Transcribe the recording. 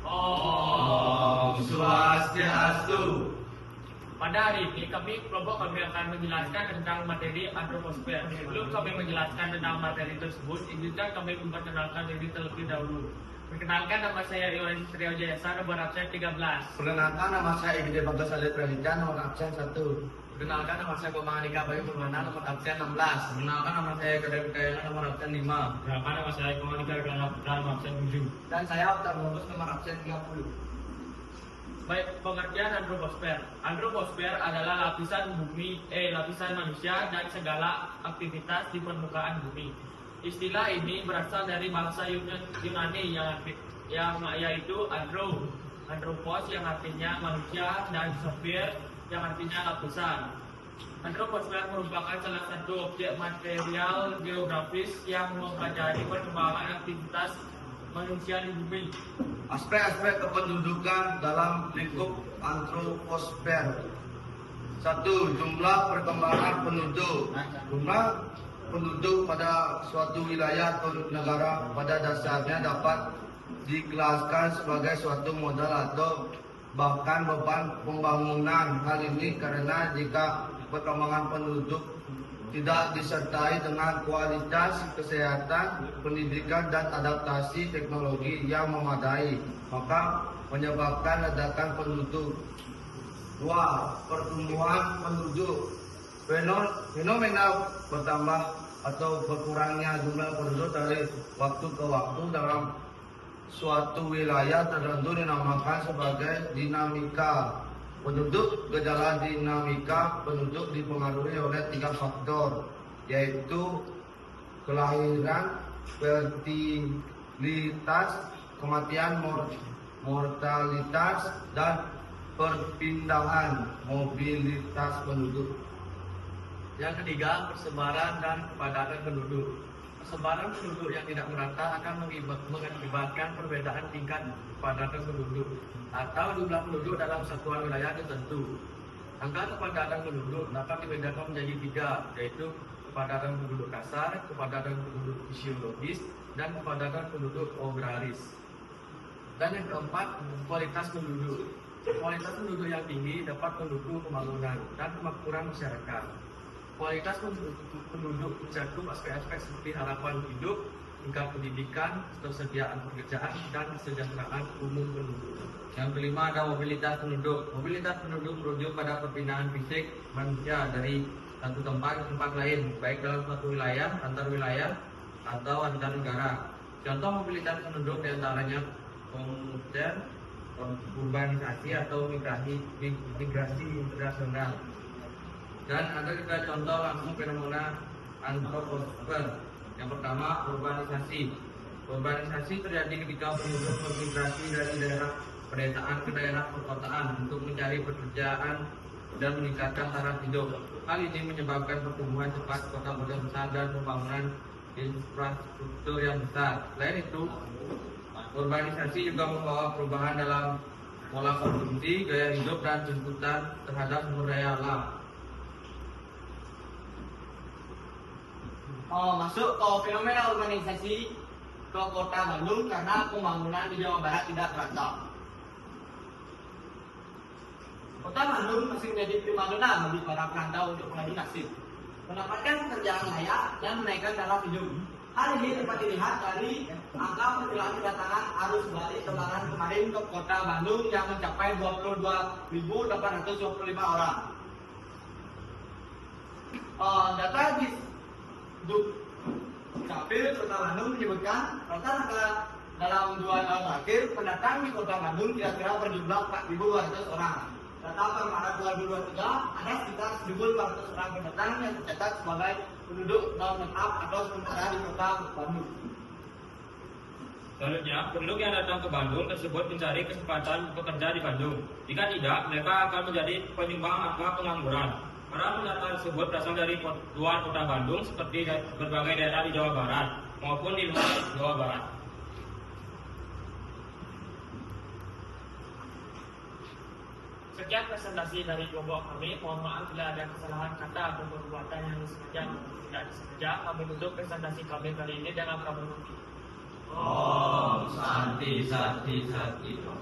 Om Swastiastu. Pada hari ini kelompok kami akan menjelaskan tentang materi antroposfer. Sebelum kami menjelaskan tentang materi tersebut, izinkan kami memperkenalkan diri terlebih dahulu. Perkenalkan, nama saya Yohanes Trio Jayasa, nomor absen 13. Perkenalkan, nama saya Igede Bagas Alit Pralita, nomor absen 1. Perkenalkan, nama saya Komandika Bayu Purwana, nomor absen 16. Perkenalkan, nama saya Kedai Kayana, nomor absen 5. Perkenalkan, nama saya Komandika Bayu nomor absen 7. Dan saya Oktar Bungkus, nomor absen 30. Baik, pengertian antroposfer. Antroposfer adalah lapisan manusia dan segala aktivitas di permukaan bumi. Istilah ini berasal dari bahasa Yunani yang yaitu antropos yang artinya manusia dan sfer yang artinya lapisan. Antroposfer merupakan salah satu objek material geografis yang mempelajari perkembangan aktivitas manusia di bumi. Aspek-aspek kependudukan dalam lingkup antroposfer. 1. Jumlah perkembangan penduduk. Jumlah penduduk pada suatu wilayah atau negara pada dasarnya dapat dikelaskan sebagai suatu modal atau bahkan beban pembangunan. Hal ini karena jika perkembangan penduduk tidak disertai dengan kualitas kesehatan, pendidikan, dan adaptasi teknologi yang memadai, maka menyebabkan ledakan penduduk. 2. Pertumbuhan penduduk. Fenomena bertambah atau berkurangnya jumlah penduduk dari waktu ke waktu dalam suatu wilayah tertentu dinamakan sebagai dinamika penduduk. Gejala dinamika penduduk dipengaruhi oleh 3 faktor, yaitu kelahiran, fertilitas, kematian, mortalitas, dan perpindahan mobilitas penduduk. Yang ketiga, persebaran dan kepadatan penduduk. Persebaran penduduk yang tidak merata akan mengakibatkan perbedaan tingkat kepadatan penduduk atau jumlah penduduk dalam satuan wilayah tertentu. Angka kepadatan penduduk dapat dibedakan menjadi 3, yaitu kepadatan penduduk kasar, kepadatan penduduk fisiologis, dan kepadatan penduduk agraris. Dan yang keempat, kualitas penduduk. Kualitas penduduk yang tinggi dapat mendukung pembangunan dan kemakmuran masyarakat. Kualitas penduduk mencakup aspek-aspek seperti harapan hidup, tingkat pendidikan, ketersediaan pekerjaan, dan kesejahteraan umum penduduk. Yang kelima ada mobilitas penduduk. Mobilitas penduduk merujuk pada perpindahan fisik manusia dari satu tempat ke tempat lain, baik dalam suatu wilayah, antar wilayah, atau antar negara. Contoh mobilitas penduduk diantaranya komuter, urbanisasi atau migrasi internasional. Dan ada juga contoh langsung fenomena antroposfer. Yang pertama, urbanisasi. Urbanisasi terjadi ketika penduduk bermigrasi dari daerah pedesaan ke daerah perkotaan untuk mencari pekerjaan dan meningkatkan taraf hidup. Hal ini menyebabkan pertumbuhan cepat kota-kota besar dan pembangunan infrastruktur yang besar. Selain itu, urbanisasi juga membawa perubahan dalam pola konsumsi, gaya hidup, dan tuntutan terhadap sumber daya alam. Masuk ke fenomena urbanisasi ke kota Bandung karena pembangunan di Jawa Barat tidak merata. Kota Bandung masih menjadi primadona bagi para perantau untuk mengadu nasib, mendapatkan pekerjaan layak dan menaikkan taraf hidup. Hal ini dapat dilihat dari angka perkiraan kedatangan arus balik lebaran kemarin ke kota Bandung yang mencapai 22.825 orang. Data di Dukcapil Kota Bandung menyebutkan rata-rata dalam 2 tahun terakhir pendatang di Kota Bandung kira-kira berjumlah 4.200 orang. Data per Maret 2023 ada sekitar 1.400 orang pendatang yang tercatat sebagai penduduk non tetap atau sementara di Kota Bandung. Selanjutnya, penduduk yang datang ke Bandung tersebut mencari kesempatan bekerja di Bandung. Jika tidak, mereka akan menjadi penyumbang angka pengangguran. Para pendatang tersebut berasal dari luar kota Bandung seperti berbagai daerah di Jawa Barat maupun di luar Jawa Barat. Sekian presentasi dari kelompok kami. Mohon maaf bila ada kesalahan kata atau perbuatan yang disengaja maupun tidak disengaja. Kami tutup presentasi kami kali ini dengan pramuka. Om Santi Santi Santi Om.